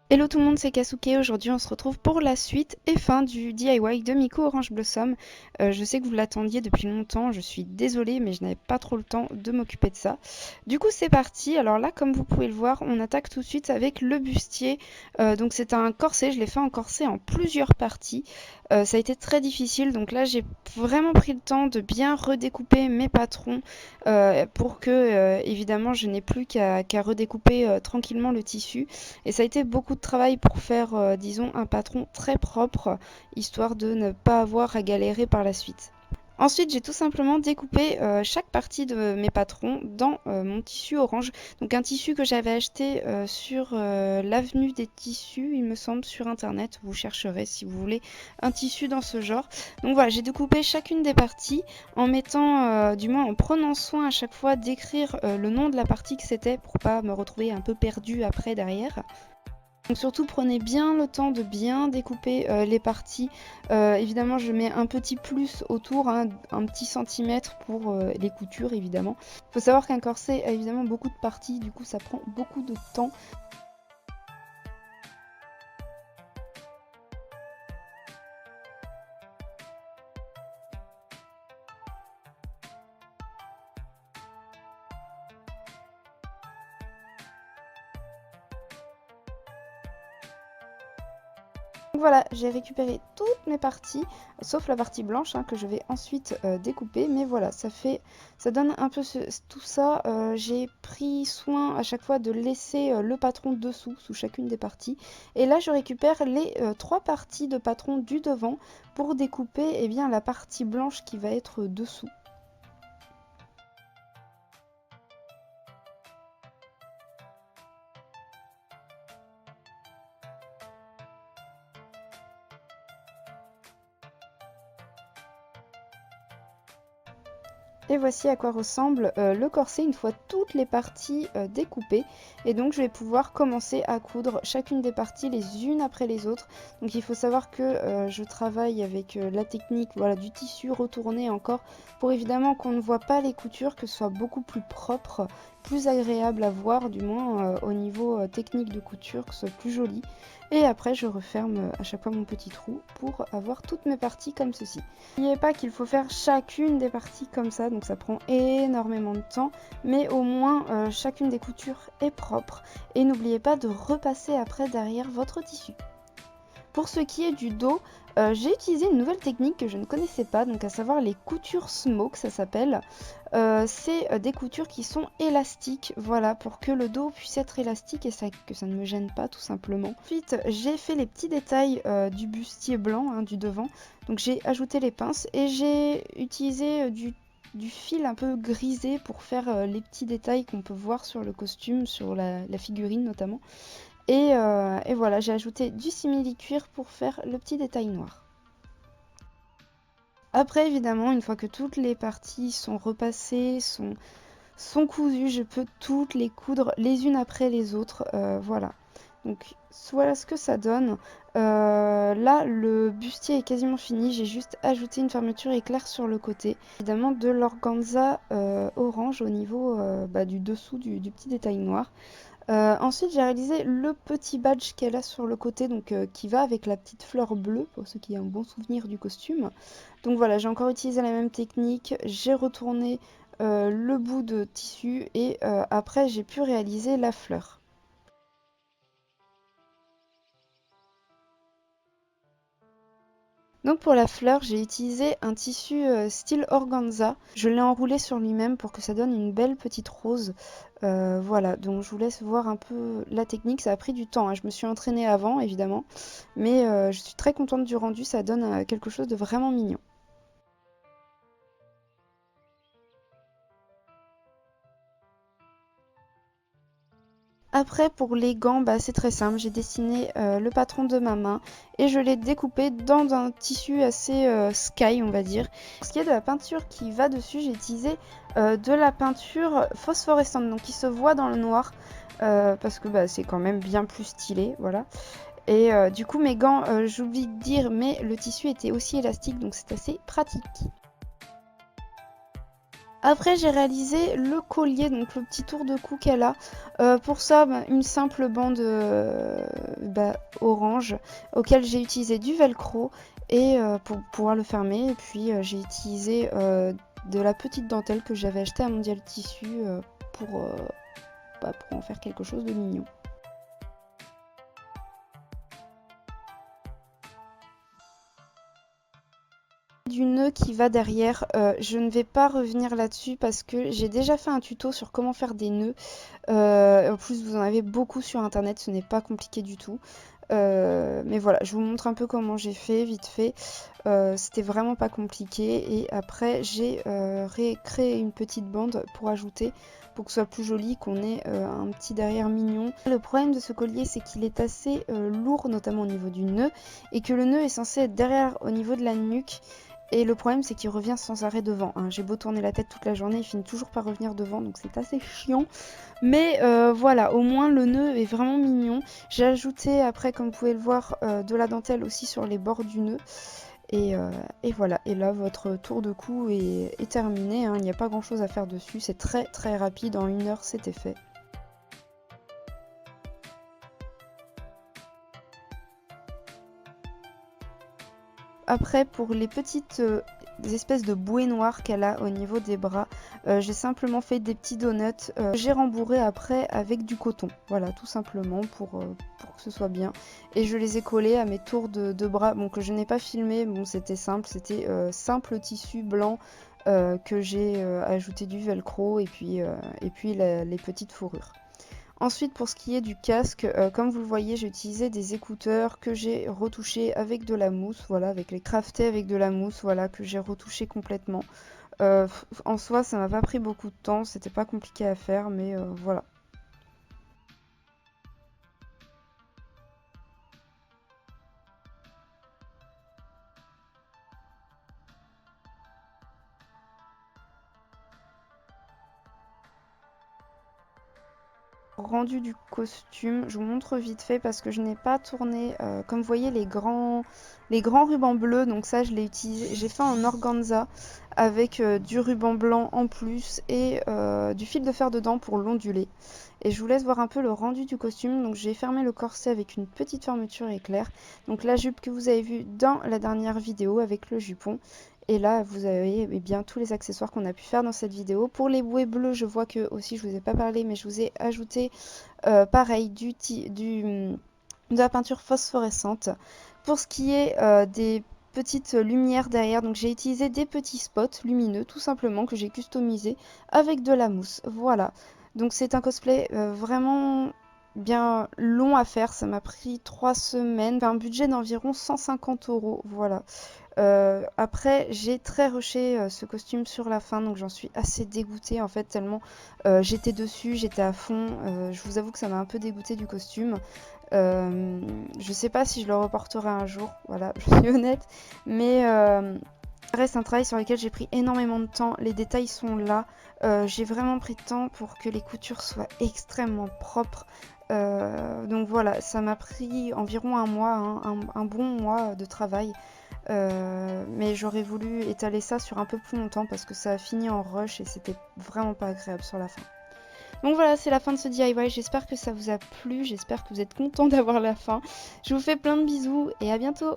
Hello tout le monde, c'est Kasuke. Aujourd'hui, on se retrouve pour la suite et fin du DIY de Miko Orange Blossom. Je sais que vous l'attendiez depuis longtemps, je suis désolée, mais je n'avais pas trop le temps de m'occuper de ça. Du coup, c'est parti. Alors là, comme vous pouvez le voir, on attaque tout de suite avec le bustier. Donc c'est un corset, je l'ai fait en corset en plusieurs parties. Ça a été très difficile, donc là, j'ai vraiment pris le temps de bien redécouper mes patrons pour que, évidemment, je n'ai plus qu'à redécouper tranquillement le tissu. Et ça a été beaucoup de travail pour faire, disons, un patron très propre, histoire de ne pas avoir à galérer par la suite. Ensuite, j'ai tout simplement découpé chaque partie de mes patrons dans mon tissu orange. Donc un tissu que j'avais acheté sur l'avenue des tissus, il me semble, sur internet. Vous chercherez si vous voulez un tissu dans ce genre. Donc voilà, j'ai découpé chacune des parties en mettant, du moins en prenant soin à chaque fois d'écrire le nom de la partie que c'était pour pas me retrouver un peu perdue après derrière. Donc surtout prenez bien le temps de bien découper les parties. Évidemment je mets un petit plus autour, hein, un petit centimètre pour les coutures évidemment. Il faut savoir qu'un corset a évidemment beaucoup de parties, du coup ça prend beaucoup de temps. Donc voilà, j'ai récupéré toutes mes parties, sauf la partie blanche hein, que je vais ensuite découper. Mais voilà, ça donne un peu tout ça. J'ai pris soin à chaque fois de laisser le patron dessous, sous chacune des parties. Et là, je récupère les trois parties de patron du devant pour découper eh bien, la partie blanche qui va être dessous. Et voici à quoi ressemble le corset une fois toutes les parties découpées. Et donc je vais pouvoir commencer à coudre chacune des parties les unes après les autres. Donc il faut savoir que je travaille avec la technique voilà, du tissu retourné encore pour évidemment qu'on ne voit pas les coutures, que ce soit beaucoup plus propre, plus agréable à voir du moins au niveau technique de couture, que ce soit plus joli. Et après je referme à chaque fois mon petit trou pour avoir toutes mes parties comme ceci. N'oubliez pas qu'il faut faire chacune des parties comme ça, donc ça prend énormément de temps, mais au moins chacune des coutures est propre. Et n'oubliez pas de repasser après derrière votre tissu. Pour ce qui est du dos, j'ai utilisé une nouvelle technique que je ne connaissais pas, donc à savoir les coutures smoke, ça s'appelle. C'est des coutures qui sont élastiques, voilà, pour que le dos puisse être élastique et que ça ne me gêne pas tout simplement. Ensuite, j'ai fait les petits détails du bustier blanc, hein, du devant. Donc j'ai ajouté les pinces et j'ai utilisé du fil un peu grisé pour faire les petits détails qu'on peut voir sur le costume, sur la figurine notamment. Et voilà, j'ai ajouté du simili-cuir pour faire le petit détail noir. Après, évidemment, une fois que toutes les parties sont repassées, sont cousues, je peux toutes les coudre les unes après les autres. Voilà. Donc voilà ce que ça donne. Là, le bustier est quasiment fini. J'ai juste ajouté une fermeture éclair sur le côté. Évidemment, de l'organza orange au niveau du dessous du petit détail noir. Ensuite, j'ai réalisé le petit badge qu'elle a sur le côté, donc qui va avec la petite fleur bleue, pour ceux qui ont un bon souvenir du costume. Donc voilà, j'ai encore utilisé la même technique, j'ai retourné le bout de tissu et après j'ai pu réaliser la fleur. Donc pour la fleur, j'ai utilisé un tissu style organza. Je l'ai enroulé sur lui-même pour que ça donne une belle petite rose. Voilà, donc je vous laisse voir un peu la technique. Ça a pris du temps, hein. Je me suis entraînée avant, évidemment. Mais je suis très contente du rendu, ça donne quelque chose de vraiment mignon. Après, pour les gants, c'est très simple. J'ai dessiné le patron de ma main et je l'ai découpé dans un tissu assez sky, on va dire. Pour ce qui est de la peinture qui va dessus, j'ai utilisé de la peinture phosphorescente, donc qui se voit dans le noir, parce que c'est quand même bien plus stylé, voilà. Et du coup, mes gants, j'oublie de dire, mais le tissu était aussi élastique, donc c'est assez pratique. Après, j'ai réalisé le collier, donc le petit tour de cou qu'elle a. Pour ça, une simple bande orange auquel j'ai utilisé du velcro et pour pouvoir le fermer. Et puis j'ai utilisé de la petite dentelle que j'avais achetée à Mondial Tissu pour en faire quelque chose de mignon. Du nœud qui va derrière, je ne vais pas revenir là-dessus parce que j'ai déjà fait un tuto sur comment faire des nœuds. En plus, vous en avez beaucoup sur internet, ce n'est pas compliqué du tout. Mais voilà, je vous montre un peu comment j'ai fait, vite fait. C'était vraiment pas compliqué. Et après, j'ai récréé une petite bande pour ajouter, pour que ce soit plus joli, qu'on ait un petit derrière mignon. Le problème de ce collier, c'est qu'il est assez lourd, notamment au niveau du nœud, et que le nœud est censé être derrière au niveau de la nuque. Et le problème, c'est qu'il revient sans arrêt devant, hein. J'ai beau tourner la tête toute la journée, il finit toujours par revenir devant, donc c'est assez chiant. Mais voilà, au moins le nœud est vraiment mignon. J'ai ajouté après, comme vous pouvez le voir, de la dentelle aussi sur les bords du nœud. Et voilà, et là votre tour de cou est terminé, hein. Il n'y a pas grand chose à faire dessus, c'est très très rapide, en 1 heure c'était fait. Après, pour les petites des espèces de bouées noires qu'elle a au niveau des bras, j'ai simplement fait des petits donuts. J'ai rembourré après avec du coton, voilà, tout simplement pour que ce soit bien. Et je les ai collés à mes tours de bras, bon, que je n'ai pas filmé, bon, c'était simple, c'était simple tissu blanc que j'ai ajouté du velcro et puis les petites fourrures. Ensuite, pour ce qui est du casque, comme vous le voyez, j'ai utilisé des écouteurs que j'ai retouchés avec de la mousse, voilà, avec les craftés avec de la mousse, voilà, que j'ai retouché complètement. En soi, ça m'a pas pris beaucoup de temps, c'était pas compliqué à faire, mais voilà. Rendu du costume, je vous montre vite fait parce que je n'ai pas tourné, comme vous voyez les grands rubans bleus, donc ça je l'ai utilisé, j'ai fait en organza avec du ruban blanc en plus et du fil de fer dedans pour l'onduler. Et je vous laisse voir un peu le rendu du costume. Donc j'ai fermé le corset avec une petite fermeture éclair, donc la jupe que vous avez vue dans la dernière vidéo avec le jupon. Et là, vous avez bien tous les accessoires qu'on a pu faire dans cette vidéo. Pour les bouées bleues, je vois que aussi, je vous ai pas parlé, mais je vous ai ajouté pareil de la peinture phosphorescente. Pour ce qui est des petites lumières derrière, donc j'ai utilisé des petits spots lumineux, tout simplement, que j'ai customisé avec de la mousse. Voilà. Donc c'est un cosplay vraiment bien long à faire. Ça m'a pris 3 semaines. Un budget d'environ 150 €. Voilà. Après, j'ai très rushé ce costume sur la fin, donc j'en suis assez dégoûtée en fait, tellement j'étais dessus, j'étais à fond. Je vous avoue que ça m'a un peu dégoûtée du costume. Je sais pas si je le reporterai un jour, voilà, je suis honnête, mais ça reste un travail sur lequel j'ai pris énormément de temps. Les détails sont là. J'ai vraiment pris de temps pour que les coutures soient extrêmement propres. Donc voilà, ça m'a pris environ un mois, hein, un bon mois de travail. Mais j'aurais voulu étaler ça sur un peu plus longtemps parce que ça a fini en rush et c'était vraiment pas agréable sur la fin. Donc voilà, c'est la fin de ce DIY. J'espère que ça vous a plu, j'espère que vous êtes contents d'avoir la fin. Je vous fais plein de bisous et à bientôt!